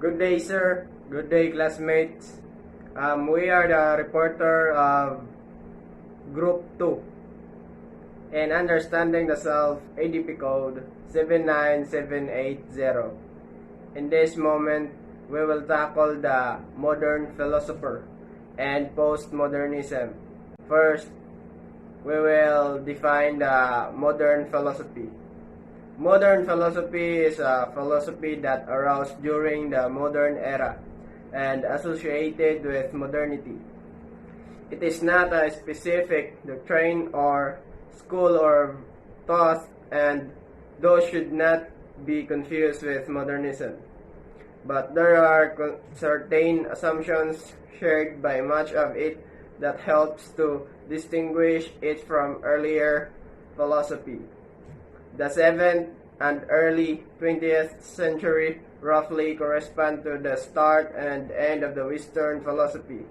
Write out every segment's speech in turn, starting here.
Good day, sir. Good day, classmates. We are the reporter of Group 2 in Understanding the Self, ADP code 79780. In this moment, we will tackle the modern philosopher and postmodernism. First, we will define the modern philosophy. Modern philosophy is a philosophy that arose during the modern era and associated with modernity. It is not a specific doctrine or school or thought, and those should not be confused with modernism. But there are certain assumptions shared by much of it that helps to distinguish it from earlier philosophy. The 7th and early 20th century roughly correspond to the start and end of the Western philosophy.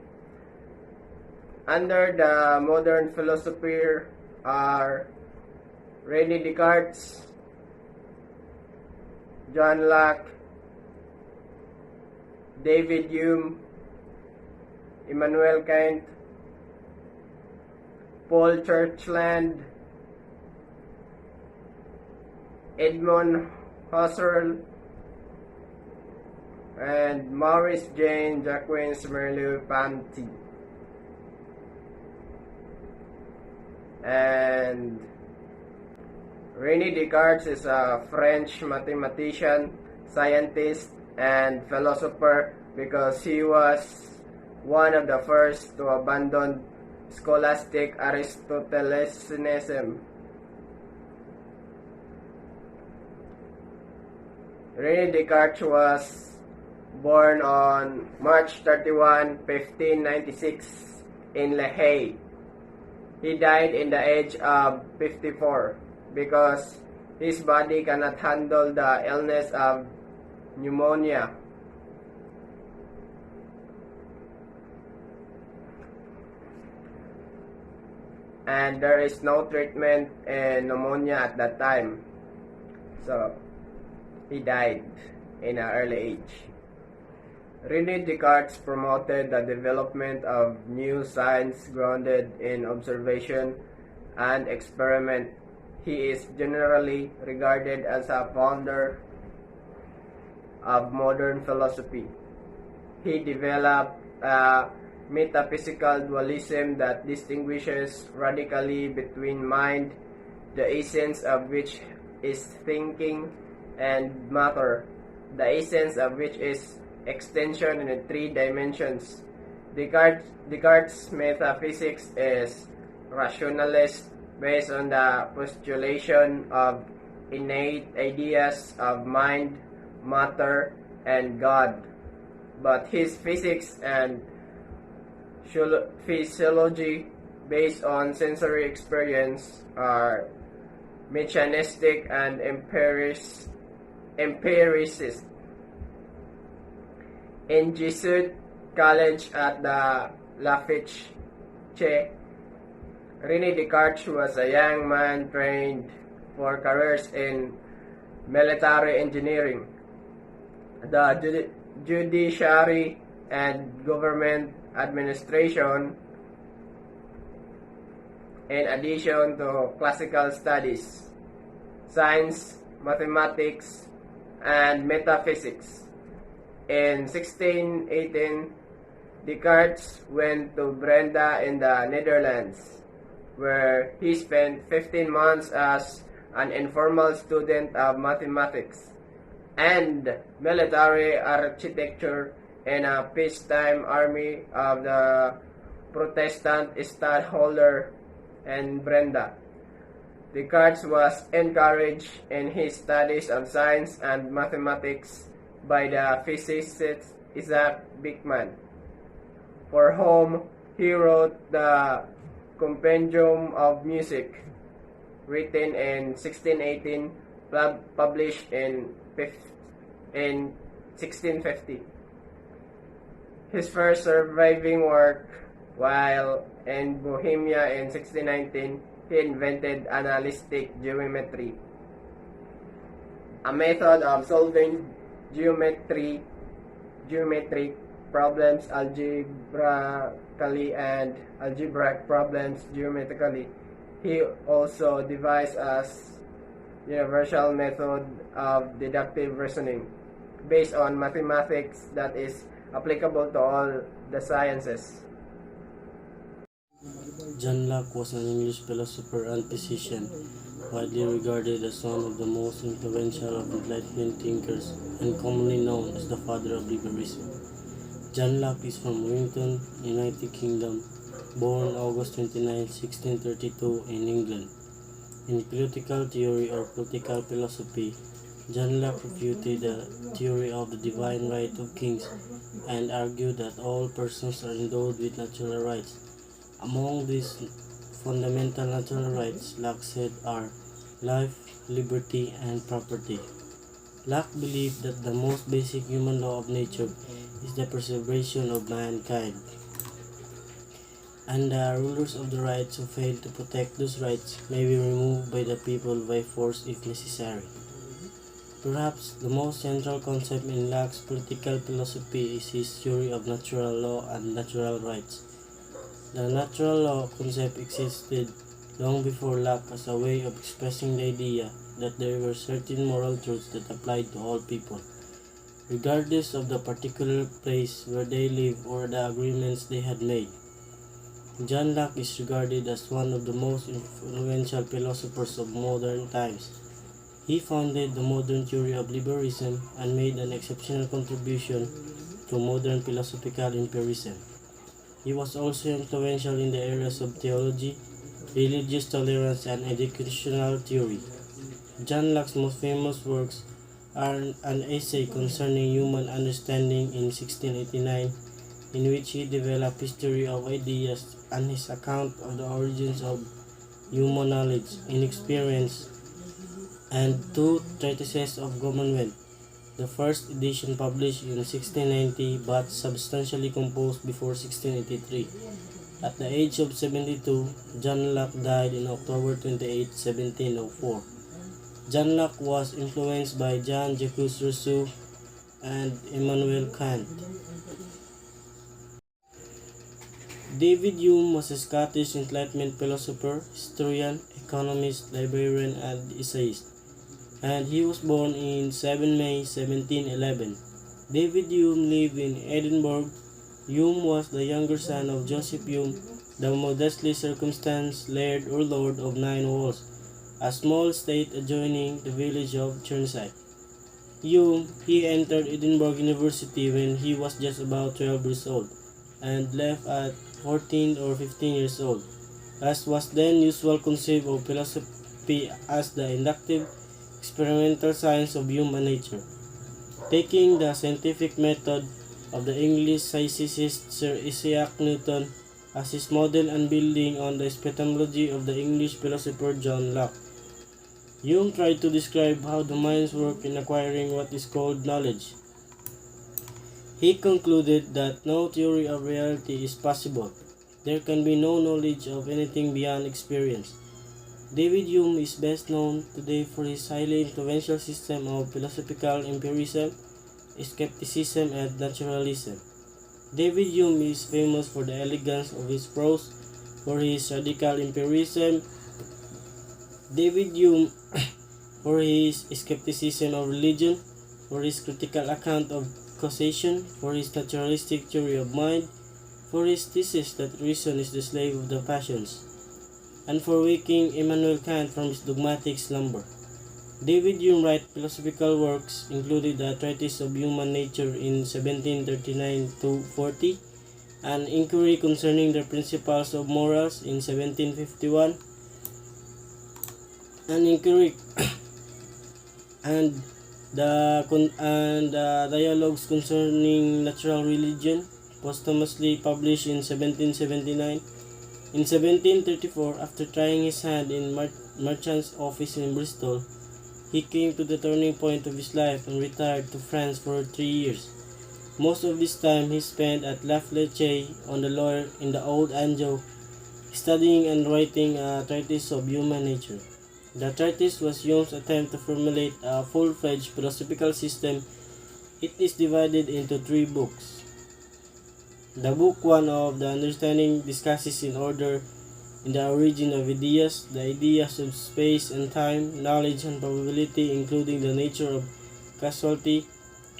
Under the modern philosopher are René Descartes, John Locke, David Hume, Immanuel Kant, Paul Churchland, Edmund Husserl, and Maurice Jacques Merleau-Ponty. And René Descartes is a French mathematician, scientist, and philosopher because he was one of the first to abandon scholastic Aristotelianism. René Descartes was born on March 31, 1596 in Le Haye. He died in the age of 54 because his body cannot handle the illness of pneumonia. And there is no treatment in pneumonia at that time. So he died in an early age. René Descartes promoted the development of new science grounded in observation and experiment. He is generally regarded as a founder of modern philosophy. He developed a metaphysical dualism that distinguishes radically between mind, the essence of which is thinking, and matter, the essence of which is extension in 3 dimensions. Descartes' metaphysics is rationalist, based on the postulation of innate ideas of mind, matter, and God. But his physics and physiology, based on sensory experience, are mechanistic and empiricist. In Jesuit College at the Lafayette, René Descartes was a young man trained for careers in military engineering, the judiciary, and government administration, in addition to classical studies, science, mathematics, and metaphysics. In 1618, Descartes went to Breda in the Netherlands, where he spent 15 months as an informal student of mathematics and military architecture in a peacetime army of the Protestant stadtholder in Breda. Descartes was encouraged in his studies of science and mathematics by the physicist Isaac Bachman, for whom he wrote the Compendium of Music, written in 1618, published in 1650. His first surviving work, while in Bohemia in 1619, he invented analytic geometry, a method of solving geometry geometric problems algebraically and algebraic problems geometrically. He also devised a universal method of deductive reasoning based on mathematics that is applicable to all the sciences. John Locke was an English philosopher and physician, widely regarded as one of the most influential of Enlightenment thinkers and commonly known as the father of liberalism. John Locke is from Wellington, United Kingdom, born August 29, 1632 in England. In political theory or political philosophy, John Locke refuted the theory of the divine right of kings and argued that all persons are endowed with natural rights. Among these fundamental natural rights, Locke said, are life, liberty, and property. Locke believed that the most basic human law of nature is the preservation of mankind, and the rulers of the rights who fail to protect those rights may be removed by the people by force if necessary. Perhaps the most central concept in Locke's political philosophy is his theory of natural law and natural rights. The natural law concept existed long before Locke as a way of expressing the idea that there were certain moral truths that applied to all people, regardless of the particular place where they lived or the agreements they had made. John Locke is regarded as one of the most influential philosophers of modern times. He founded the modern theory of liberalism and made an exceptional contribution to modern philosophical empiricism. He was also influential in the areas of theology, religious tolerance, and educational theory. John Locke's most famous works are an essay concerning human understanding in 1689, in which he developed history of ideas and his account of the origins of human knowledge in experience, and two treatises of government, the first edition published in 1690 but substantially composed before 1683. At the age of 72, John Locke died on October 28, 1704. John Locke was influenced by Jean-Jacques Rousseau and Immanuel Kant. David Hume was a Scottish Enlightenment philosopher, historian, economist, librarian, and essayist, and he was born in 7 May 1711. David Hume lived in Edinburgh. Hume was the younger son of Joseph Hume, the modestly circumstanced laird or lord of Nine Walls, a small estate adjoining the village of Chernside. He entered Edinburgh University when he was just about 12 years old, and left at 14 or 15 years old, as was then usual conceived of philosophy as the inductive, experimental science of human nature. Taking the scientific method of the English physicist Sir Isaac Newton as his model and building on the epistemology of the English philosopher John Locke, Hume tried to describe how the minds work in acquiring what is called knowledge. He concluded that no theory of reality is possible. There can be no knowledge of anything beyond experience. David Hume is best known today for his highly influential system of philosophical empiricism, skepticism, and naturalism. David Hume is famous for the elegance of his prose, for his radical empiricism. David Hume for his skepticism of religion, for his critical account of causation, for his naturalistic theory of mind, for his thesis that reason is the slave of the passions, and for waking Immanuel Kant from his dogmatic slumber. David Hume wrote philosophical works, including the Treatise of Human Nature in 1739-40, an inquiry concerning the principles of morals in 1751, an inquiry and the dialogues concerning natural religion, posthumously published in 1779. In 1734, after trying his hand in merchant's office in Bristol, he came to the turning point of his life and retired to France for 3 years. Most of this time he spent at La Fleche on the Loire in the Old Anjou, studying and writing a treatise of human nature. The treatise was Hume's attempt to formulate a full-fledged philosophical system It is divided into 3 books. The book 1 of the understanding discusses in order in the origin of ideas, the ideas of space and time, knowledge and probability, including the nature of causality,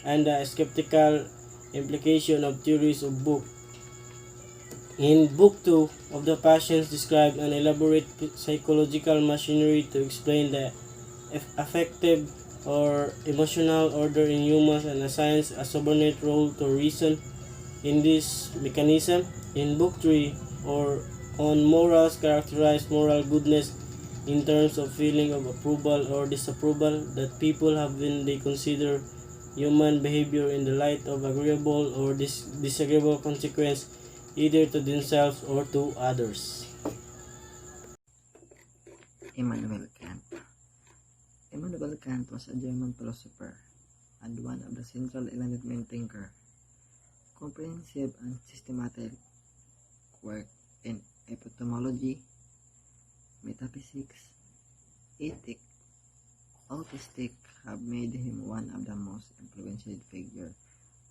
and the skeptical implication of theories of book. In Book 2 of the Passions describe an elaborate psychological machinery to explain the affective or emotional order in humans and assigns a subordinate role to reason in this mechanism. In Book 3 or on morals characterize moral goodness in terms of feeling of approval or disapproval that people have when they consider human behavior in the light of agreeable or disagreeable consequence either to themselves or to others. Immanuel Kant. Immanuel Kant was a German philosopher and one of the central Enlightenment thinkers. Comprehensive and systematic work in epistemology, metaphysics, ethics, autistic have made him one of the most influential figures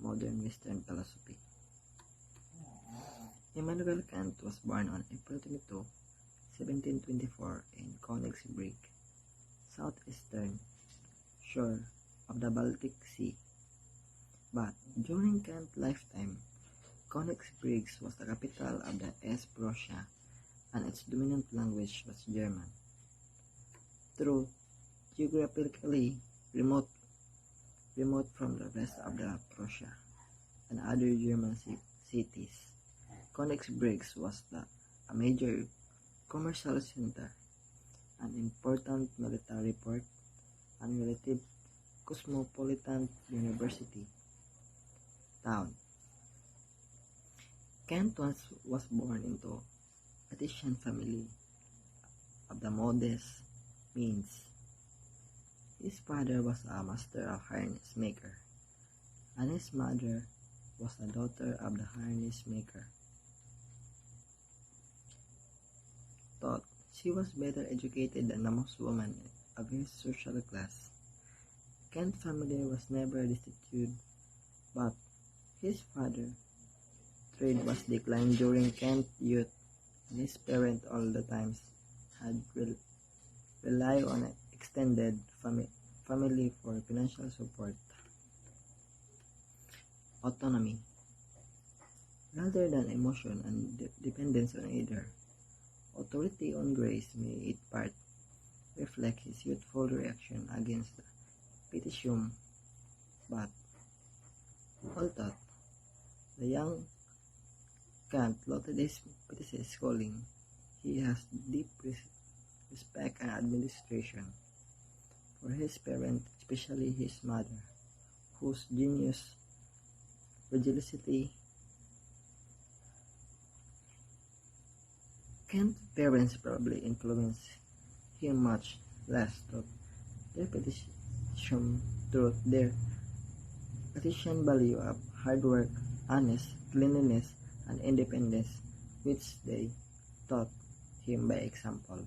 in modern Western philosophy. Immanuel Kant was born on April 22, 1724 in Königsberg, southeastern shore of the Baltic Sea. But during Kant's lifetime, Königsberg was the capital of the East Prussia, and its dominant language was German. Though geographically remote from the rest of the Prussia and other German cities, Königsberg was a major commercial center, an important military port, and relative cosmopolitan university town. Kant was born into a Titian family of the modest means. His father was a master of harness maker, and his mother was a daughter of the harness maker. Thought she was better educated than most women of his social class. Kant's family was never destitute, but his father's trade was declined during Kant's youth, and his parents all the times had relied on an extended family for financial support. Autonomy. Rather than emotion and dependence on either, authority on grace may in part reflect his youthful reaction against the petition, but although the young Kant lauded his predecessor's calling, he has deep respect and admiration for his parents, especially his mother, whose genius, fragility. Kant's parents probably influenced him much less through their petition through their petition value of hard work, honest, cleanliness, and independence, which they taught him by example.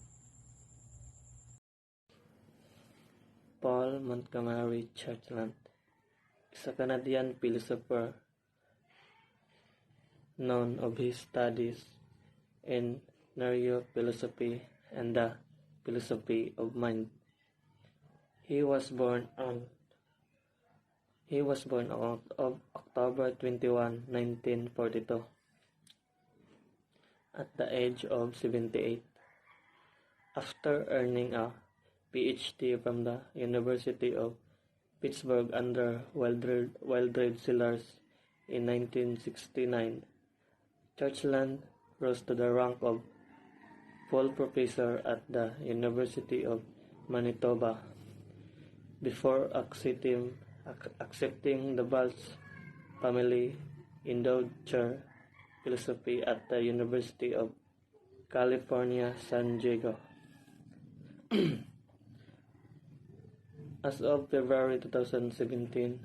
Paul Montgomery Churchland is a Canadian philosopher known of his studies in neurophilosophy and the philosophy of mind. He was born on October 21, 1942, at the age of 78. After earning a PhD from the University of Pittsburgh under Wildred Sellars in 1969, Churchland rose to the rank of full professor at the University of Manitoba before accepting the Balch family endowed chair philosophy at the University of California, San Diego. As of February 2017,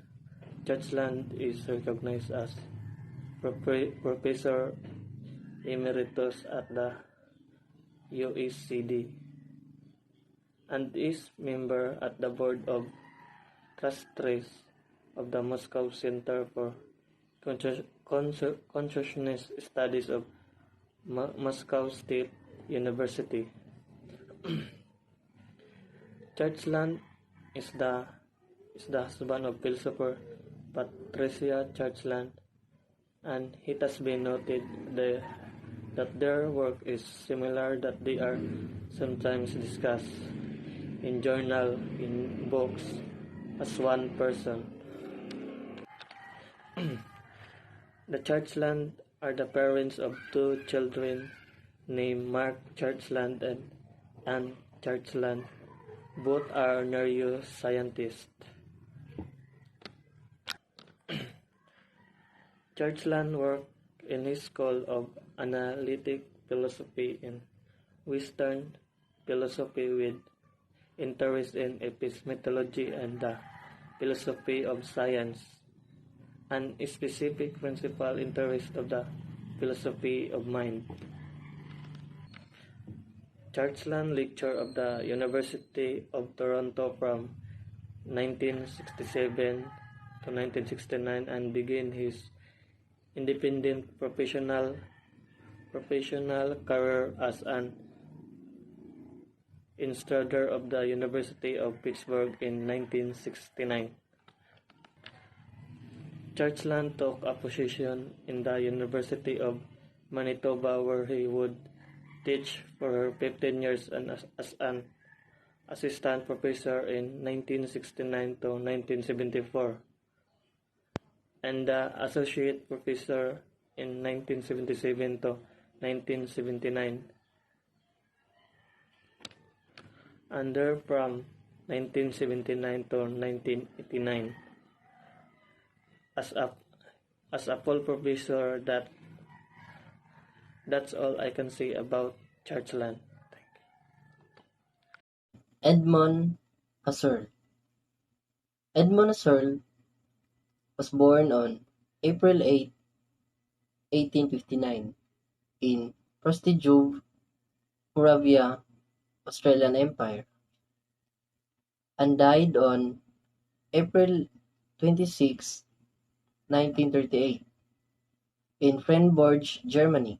Churchland is recognized as Professor Emeritus at the UECD and is member at the Board of Trustees of the Moscow Center for Consciousness Studies of Moscow State University. Churchland is the husband of philosopher Patricia Churchland, and it has been noted that their work is similar, that they are sometimes discussed in journal, in books, as one person. The Churchland are the parents of two children named Mark Churchland and Anne Churchland. Both are neuroscientists. Churchland worked in his School of Analytic Philosophy in Western philosophy with interest in epistemology and the philosophy of science, and a specific principal interest of the philosophy of mind. Churchland lectured at the University of Toronto from 1967 to 1969 and began his independent professional career as an instructor of the University of Pittsburgh in 1969. Churchland took a position in the University of Manitoba, where he would teach for 15 years as an assistant professor in 1969 to 1974, and the associate professor in 1977 to 1979, and there from 1979 to 1989 as a full professor. That's all I can say about Churchland. Edmund Husserl. Edmund Husserl was born on April 8, 1859 in Prostijov, Moravia, Australian Empire, and died on April 26, 1938 in Freiburg, Germany.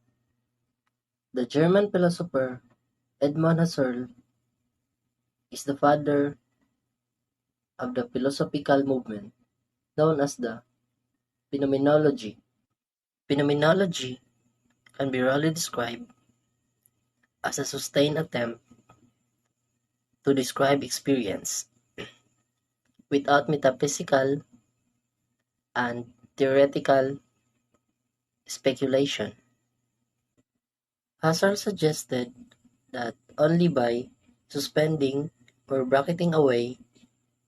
The German philosopher Edmund Husserl is the father of the philosophical movement known as the Phenomenology. Phenomenology can be roughly described as a sustained attempt to describe experience without metaphysical and theoretical speculation. Husserl suggested that only by suspending or bracketing away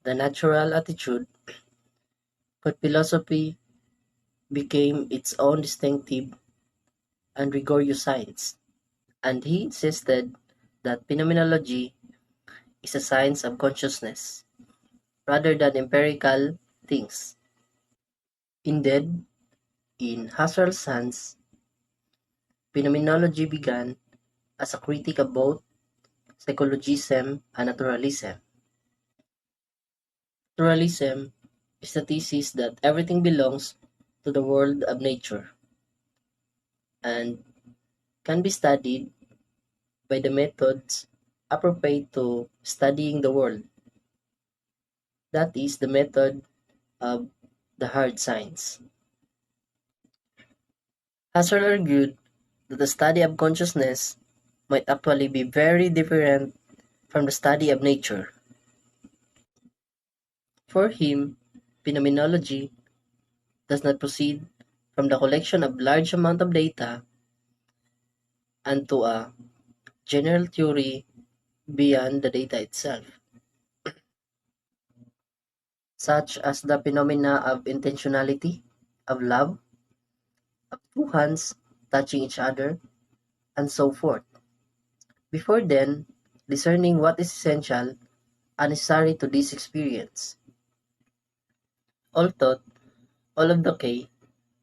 the natural attitude could philosophy become its own distinctive and rigorous science, and he insisted that phenomenology is a science of consciousness rather than empirical things. Indeed, in Husserl's hands, phenomenology began as a critique of both psychologism and naturalism. Naturalism is the thesis that everything belongs to the world of nature and can be studied by the methods appropriate to studying the world. That is the method of the hard science. Husserl argued that the study of consciousness might actually be very different from the study of nature. For him, phenomenology does not proceed from the collection of large amount of data and to a general theory beyond the data itself, such as the phenomena of intentionality, of love, of two hands touching each other, and so forth. Before then, discerning what is essential and necessary to this experience. Although all of the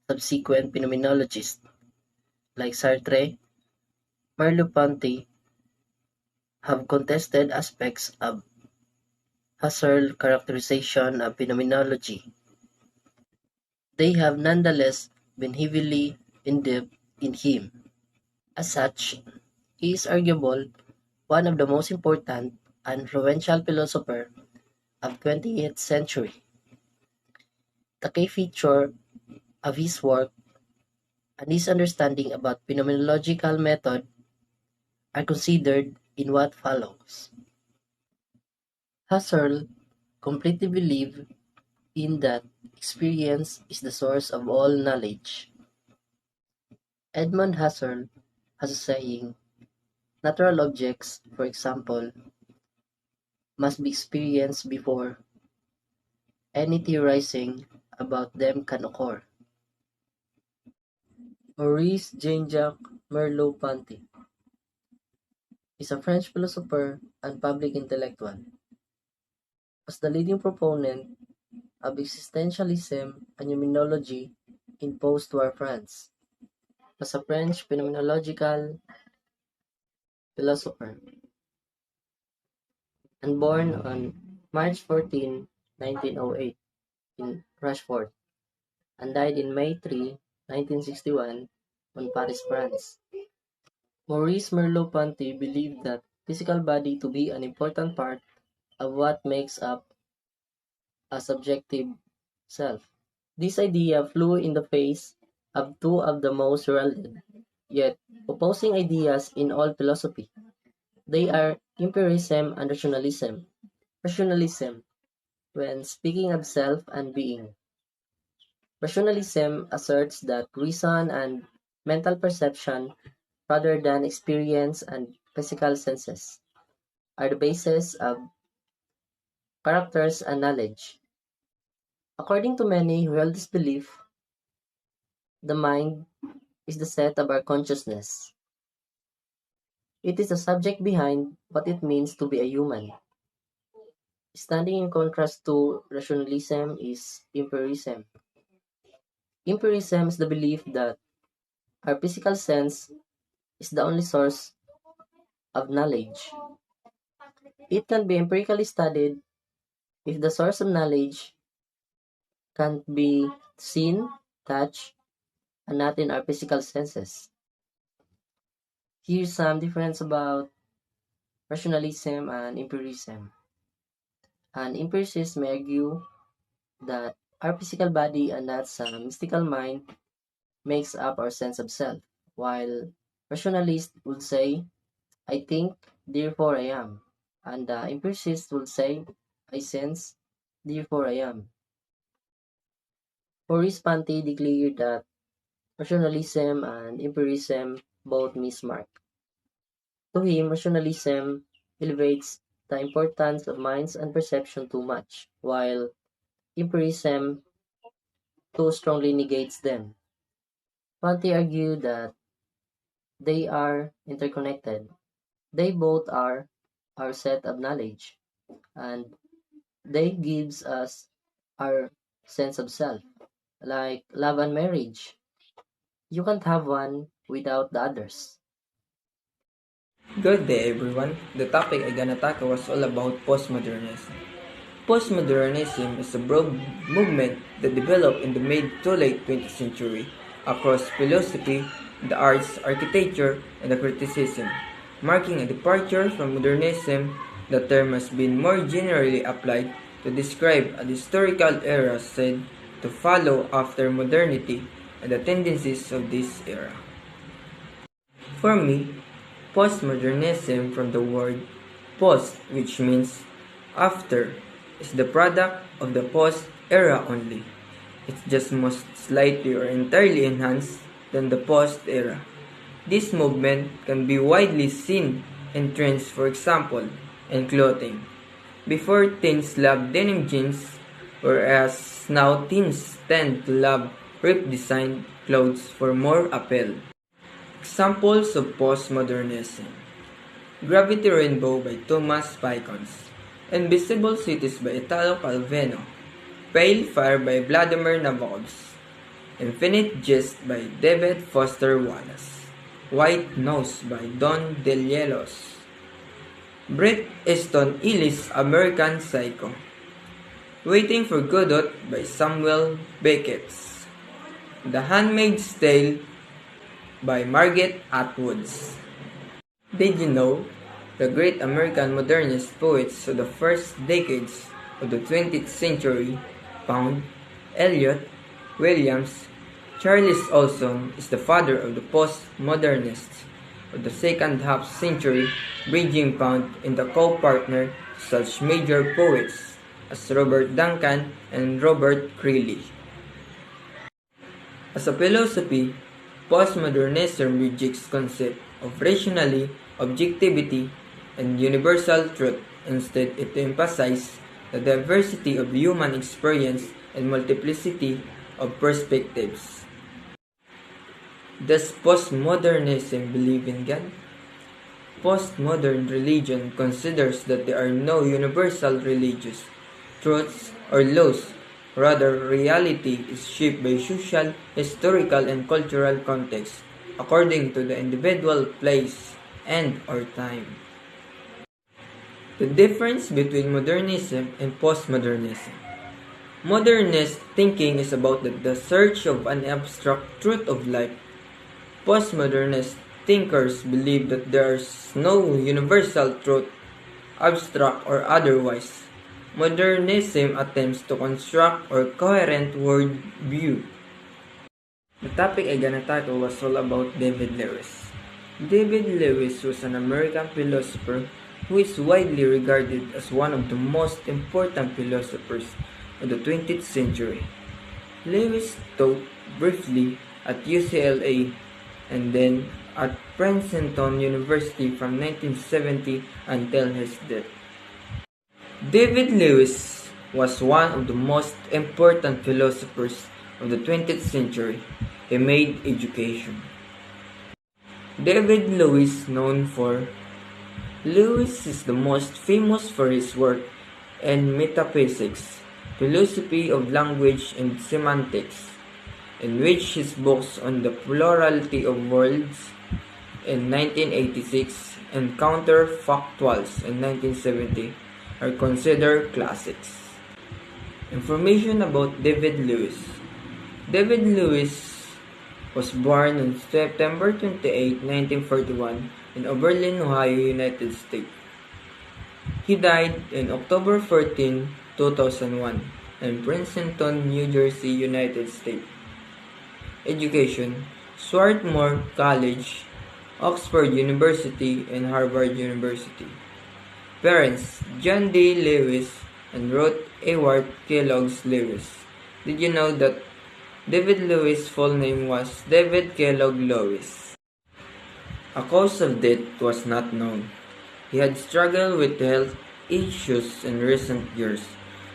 subsequent phenomenologists like Sartre, Merleau-Ponty have contested aspects of Husserl's characterization of phenomenology, they have nonetheless been heavily indebted in him. As such, he is arguably one of the most important and influential philosophers of 20th century. The key feature of his work and his understanding about phenomenological method are considered in what follows. Husserl completely believed in that experience is the source of all knowledge. Edmund Husserl has a saying, natural objects, for example, must be experienced before any theorizing about them can occur. Maurice Jean-Jacques Merleau-Ponty is a French philosopher and public intellectual. Was the leading proponent of existentialism and phenomenology in post-war France. Was a French phenomenological philosopher and born on March 14, 1908 in Rochefort and died in May 3, 1961 on Paris, France. Maurice Merleau-Ponty believed that physical body to be an important part of what makes up a subjective self. This idea flew in the face of two of the most heralded, yet opposing ideas in all philosophy. They are empirism and rationalism. Rationalism, when speaking of self and being. Rationalism asserts that reason and mental perception, rather than experience and physical senses, are the basis of characters and knowledge. According to many who hold this belief, the mind is the set of our consciousness. It is the subject behind what it means to be a human. Standing in contrast to rationalism is empirism. Empirism is the belief that our physical sense is the only source of knowledge. It can be empirically studied if the source of knowledge can't be seen, touched, and not in our physical senses. Here's some difference about rationalism and empirism. An empiricist may argue that our physical body and not some mystical mind makes up our sense of self, while rationalists would say, I think, therefore I am, and the empiricist would say, I sense, therefore I am. Maurice Ponty declared that rationalism and empirism both miss mark. To him, rationalism elevates the importance of minds and perception too much, while empirism too strongly negates them. Ponty argued that they are interconnected. They both are our set of knowledge, and they gives us our sense of self, like love and marriage. You can't have one without the others. Good day everyone. The topic I gonna tackle was all about postmodernism. Postmodernism is a broad movement that developed in the mid to late 20th century across philosophy, the arts, architecture, and the criticism, marking a departure from modernism. The term has been more generally applied to describe a historical era said to follow after modernity and the tendencies of this era. For me, postmodernism from the word post, which means after, is the product of the post era only. It's just most slightly or entirely enhanced than the post era. This movement can be widely seen in trends, for example, in clothing. Before, teens loved denim jeans, whereas now teens tend to love ripped designed clothes for more appeal. Examples of postmodernism: Gravity Rainbow by Thomas Pynchon, Invisible Cities by Italo Calvino, Pale Fire by Vladimir Nabokov, Infinite Jest by David Foster Wallace, White Nose by Don DeLielos, Bret Easton Ellis' American Psycho, Waiting for Godot by Samuel Beckett, The Handmaid's Tale by Margaret Atwoods. Did you know the great American modernist poets of the first decades of the 20th century, Pound, Eliot, Williams, Charles Olson is the father of the postmodernists of the second half century, bridging Pound and the co-partner to such major poets as Robert Duncan and Robert Creeley. As a philosophy, postmodernism rejects concept of rationality, objectivity, and universal truth. Instead, it emphasizes the diversity of human experience and multiplicity of perspectives. Does postmodernism believe in God? Postmodern religion considers that there are no universal religious truths or laws. Rather, reality is shaped by social, historical, and cultural context according to the individual place and/or time. The difference between modernism and postmodernism. Modernist thinking is about the search of an abstract truth of life. Postmodernist thinkers believe that there is no universal truth, abstract or otherwise. Modernism attempts to construct a coherent worldview. The topic I gonna tackle was all about David Lewis. David Lewis was an American philosopher who is widely regarded as one of the most important philosophers of the 20th century. Lewis taught briefly at UCLA and then at Princeton University from 1970 until his death. David Lewis was one of the most important philosophers of the 20th century. He made education. David Lewis known for Lewis is the most famous for his work in metaphysics, philosophy of language and semantics, in which his books on the plurality of worlds in 1986 and counterfactuals in 1970 are considered classics. Information about David Lewis. David Lewis was born on September 28, 1941 in Oberlin, Ohio, United States. He died on October 14, 2001 in Princeton, New Jersey, United States. Education: Swarthmore College, Oxford University, and Harvard University. Parents: John D. Lewis and Ruth Ewart Kellogg Lewis. Did you know that David Lewis' full name was David Kellogg Lewis? A cause of death was not known. He had struggled with health issues in recent years,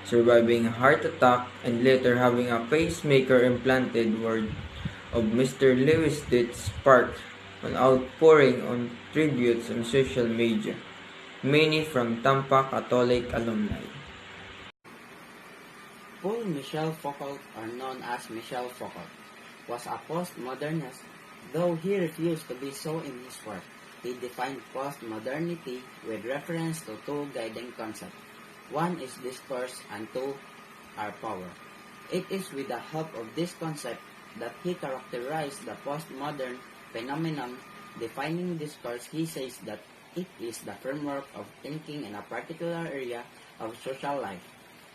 surviving a heart attack and later having a pacemaker implanted. Word of Mr. Lewis' death sparked an outpouring on tributes on social media, many from Tampa Catholic alumni. Paul Michel Foucault, or known as Michel Foucault, was a postmodernist, though he refused to be so in his work. He defined postmodernity with reference to two guiding concepts. One is discourse and two are power. It is with the help of this concept that he characterized the postmodern phenomenon. Defining discourse, he says that it is the framework of thinking in a particular area of social life.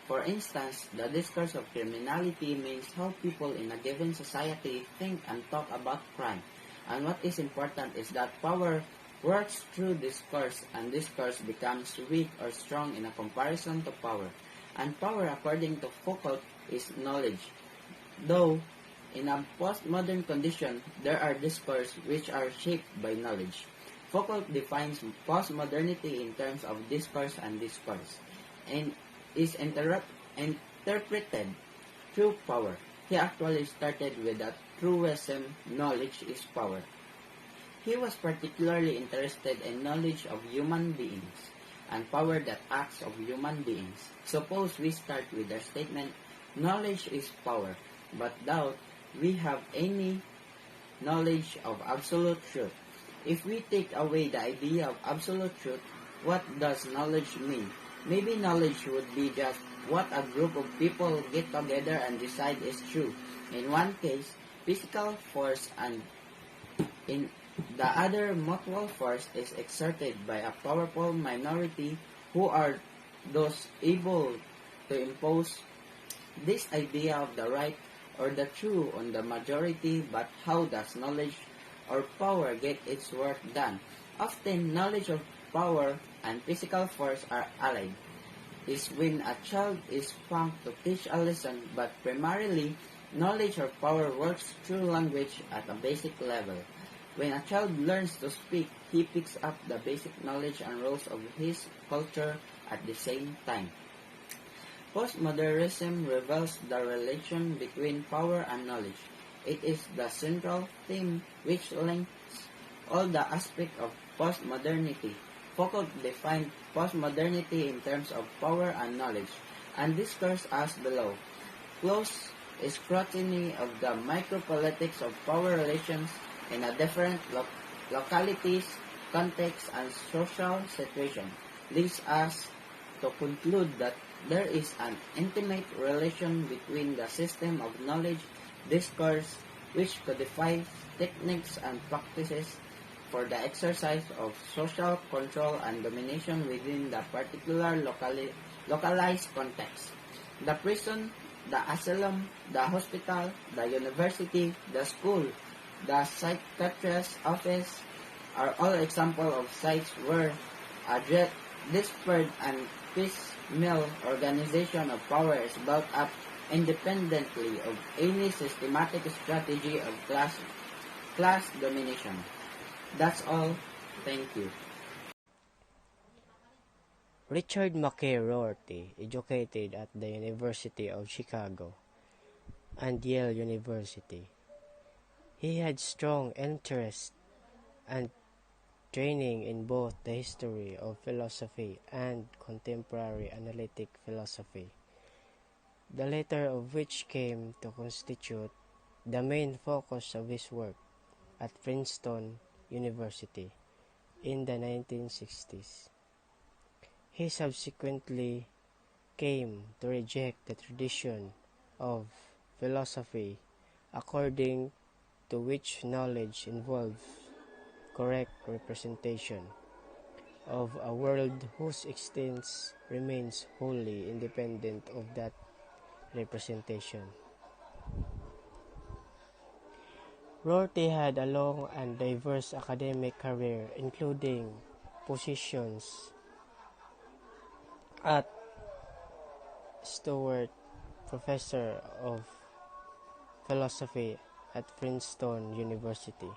For instance, the discourse of criminality means how people in a given society think and talk about crime. And what is important is that power works through discourse, and discourse becomes weak or strong in a comparison to power. And power, according to Foucault, is knowledge. Though, in a postmodern condition, there are discourse which are shaped by knowledge. Foucault defines postmodernity in terms of discourse and discourse, and is interpreted through power. He actually started with that truism, knowledge is power. He was particularly interested in knowledge of human beings and power that acts of human beings. Suppose we start with the statement, knowledge is power, but doubt we have any knowledge of absolute truth. If we take away the idea of absolute truth, what does knowledge mean? Maybe knowledge would be just what a group of people get together and decide is true. In one case, physical force, and in the other mutual force is exerted by a powerful minority who are those able to impose this idea of the right or the true on the majority. But how does knowledge or power get its work done? Often, knowledge of power and physical force are allied. Is when a child is pumped to teach a lesson, but primarily, knowledge or power works through language at a basic level. When a child learns to speak, he picks up the basic knowledge and rules of his culture at the same time. Postmodernism reveals the relation between power and knowledge. It is the central theme which links all the aspects of postmodernity. Foucault defined postmodernity in terms of power and knowledge, and discourse as below. Close scrutiny of the micropolitics of power relations in a different localities, contexts, and social situation leads us to conclude that there is an intimate relation between the system of knowledge discourse, which codifies techniques and practices for the exercise of social control and domination within the particular localized context. The prison, the asylum, the hospital, the university, the school, the psychiatrist's office are all examples of sites where a disparate and piecemeal organization of power is built up independently of any systematic strategy of class domination. That's all. Thank you. Richard Mackay Rorty, educated at the University of Chicago and Yale University. He had strong interest and training in both the history of philosophy and contemporary analytic philosophy, the latter of which came to constitute the main focus of his work at Princeton University in the 1960s. He subsequently came to reject the tradition of philosophy according to which knowledge involves correct representation of a world whose existence remains wholly independent of that representation. Rorty had a long and diverse academic career, including positions at Stewart Professor of Philosophy at Princeton University,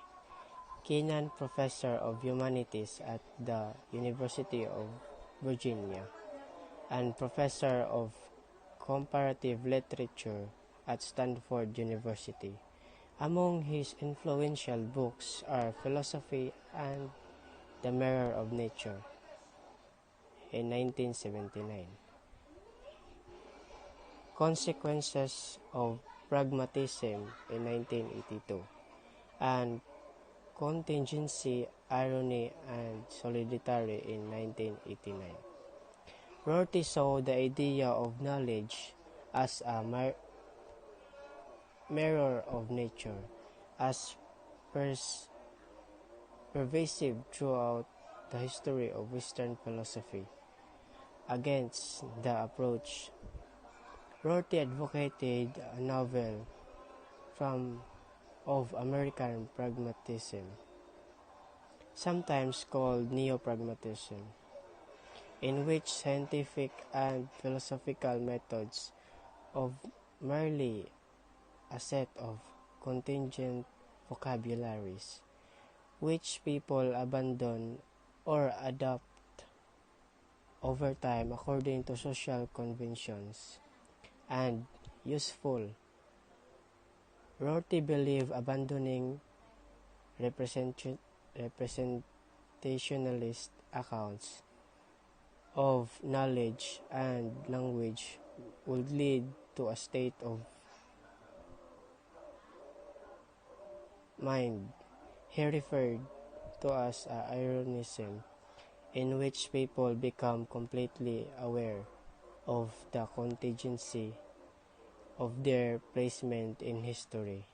Keenan Professor of Humanities at the University of Virginia, and Professor of Comparative Literature at Stanford University. Among his influential books are Philosophy and The Mirror of Nature in 1979, Consequences of Pragmatism in 1982, and Contingency, Irony, and Solidarity in 1989. Rorty saw the idea of knowledge as a mirror of nature, as pervasive throughout the history of Western philosophy. Against the approach, Rorty advocated a novel form of American pragmatism, sometimes called neo-pragmatism, in which scientific and philosophical methods of merely a set of contingent vocabularies, which people abandon or adopt over time according to social conventions, and useful. Rorty believed abandoning representationalist accounts of knowledge and language would lead to a state of mind he referred to as a ironism, in which people become completely aware of the contingency of their placement in history,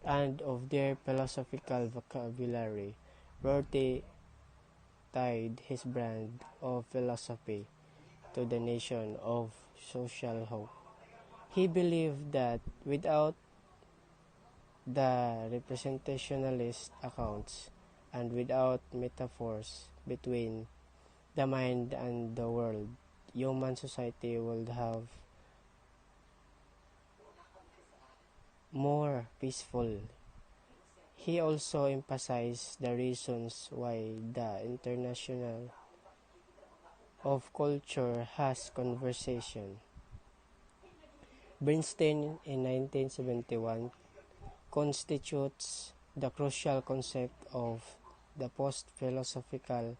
and of their philosophical vocabulary, Rorty tied his brand of philosophy to the nation of social hope. He believed that without the representationalist accounts and without metaphors between the mind and the world, human society would have more peaceful. He also emphasized the reasons why the international of culture has conversation. Bernstein in 1971 constitutes the crucial concept of the post-philosophical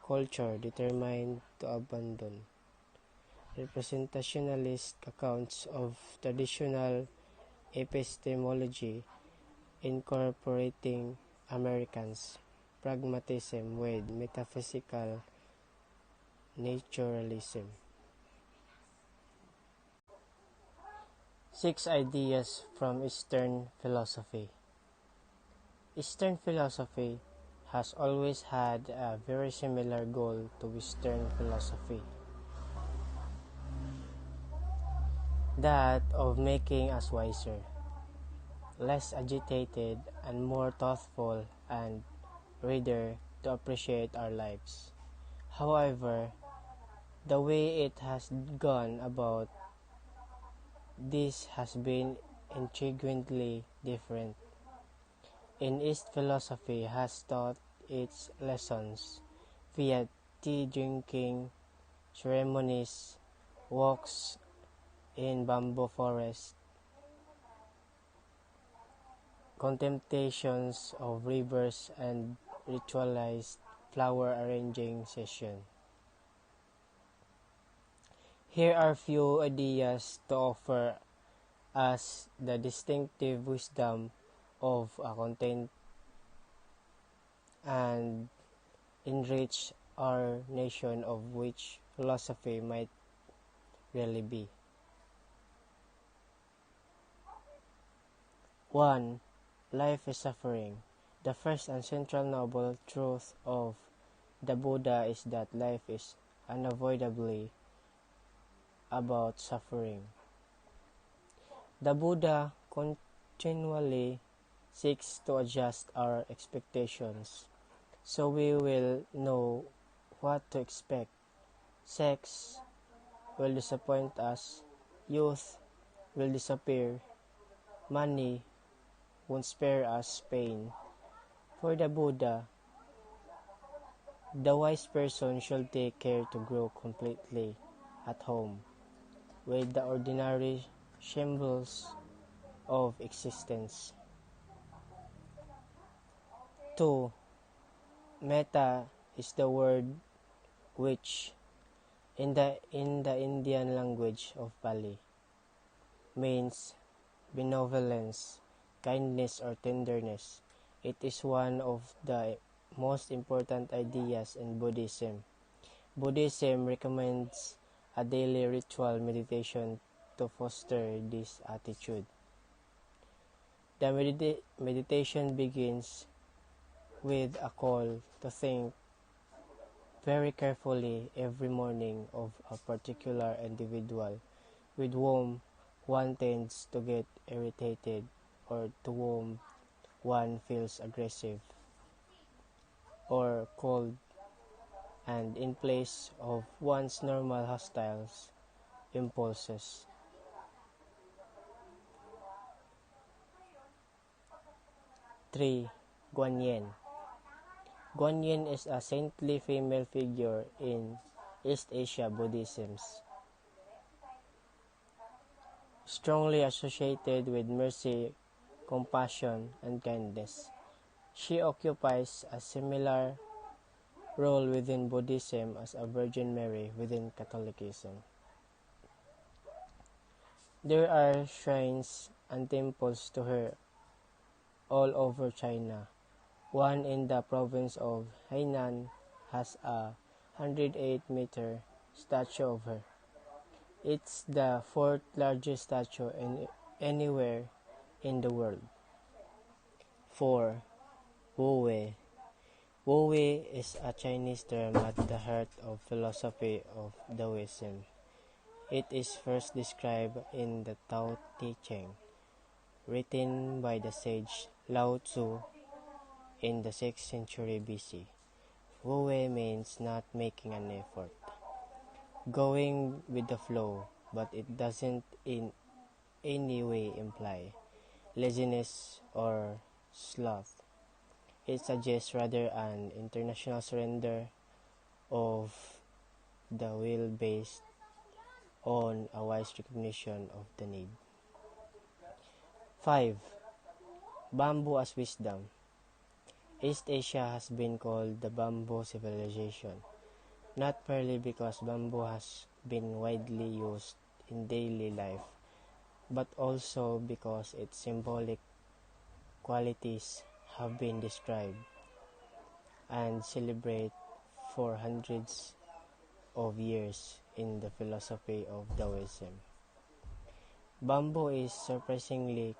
culture determined to abandon representationalist accounts of traditional epistemology, incorporating Americans' pragmatism with metaphysical naturalism. 6 ideas from Eastern philosophy. Eastern philosophy has always had a very similar goal to Western philosophy, that of making us wiser, less agitated, and more thoughtful and reader to appreciate our lives. However, the way it has gone about this has been intriguingly different. In East philosophy has taught its lessons via tea drinking ceremonies, walks in bamboo forest, contemplations of rivers, and ritualized flower arranging session. Here are few ideas to offer as the distinctive wisdom of a content and enrich our nation, of which philosophy might really be. 1. Life is suffering. The first and central noble truth of the Buddha is that life is unavoidably about suffering. The Buddha continually seeks to adjust our expectations so we will know what to expect. Sex will disappoint us, youth will disappear, money won't spare us pain. For the Buddha, the wise person should take care to grow completely at home with the ordinary shambles of existence. 2. Metta is the word which, in the Indian language of Pali, means benevolence, kindness, or tenderness. It is one of the most important ideas in Buddhism. Buddhism recommends a daily ritual meditation to foster this attitude. The meditation begins with a call to think very carefully every morning of a particular individual with whom one tends to get irritated or to whom one feels aggressive or cold, and in place of one's normal hostile impulses. 3. Guanyin. Guanyin is a saintly female figure in East Asia Buddhism, strongly associated with mercy, compassion, and kindness. She occupies a similar role within Buddhism as a Virgin Mary within Catholicism. There are shrines and temples to her all over China. One in the province of Hainan has a 108-meter statue of her. It's the fourth largest statue anywhere in the world. 4. Wu Wei. Wu Wei is a Chinese term at the heart of philosophy of Taoism. It is first described in the Tao Te Ching, written by the sage Lao Tzu in the 6th century BC. Wu Wei means not making an effort, going with the flow, but it doesn't in any way imply laziness or sloth. It suggests rather an international surrender of the will based on a wise recognition of the need. 5. Bamboo as wisdom. East Asia has been called the bamboo civilization, not merely because bamboo has been widely used in daily life, but also because its symbolic qualities have been described and celebrated for hundreds of years in the philosophy of Taoism. Bamboo is surprisingly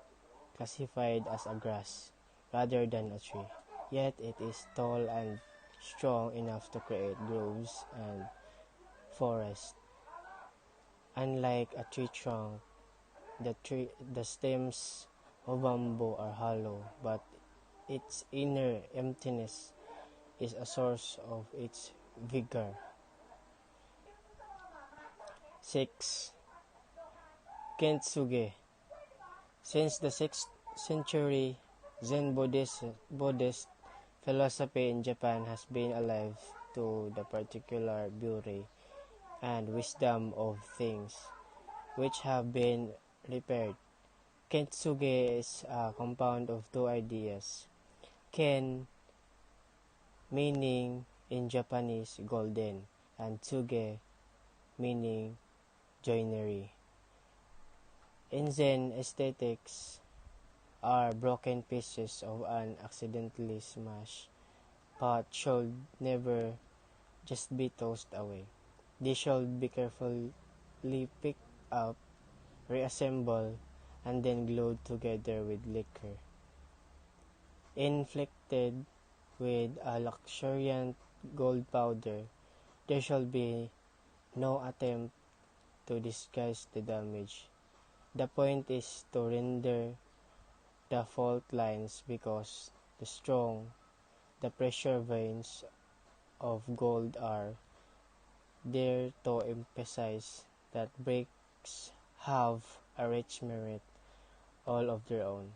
classified as a grass rather than a tree, yet it is tall and strong enough to create groves and forests. Unlike a tree trunk, the stems of bamboo are hollow, but its inner emptiness is a source of its vigor. 6. Kintsugi. Since the 6th century, Zen Buddhist philosophy in Japan has been alive to the particular beauty and wisdom of things which have been repaired. Kintsugi is a compound of two ideas. Ken, meaning in Japanese golden, and tsuge, meaning joinery. In Zen aesthetics are broken pieces of an accidentally smashed pot should never just be tossed away. They should be carefully picked up, reassembled, and then glued together with lacquer. Inflected with a luxuriant gold powder, there shall be no attempt to disguise the damage. The point is to render the fault lines because the pressure veins of gold are there to emphasize that bricks have a rich merit all of their own.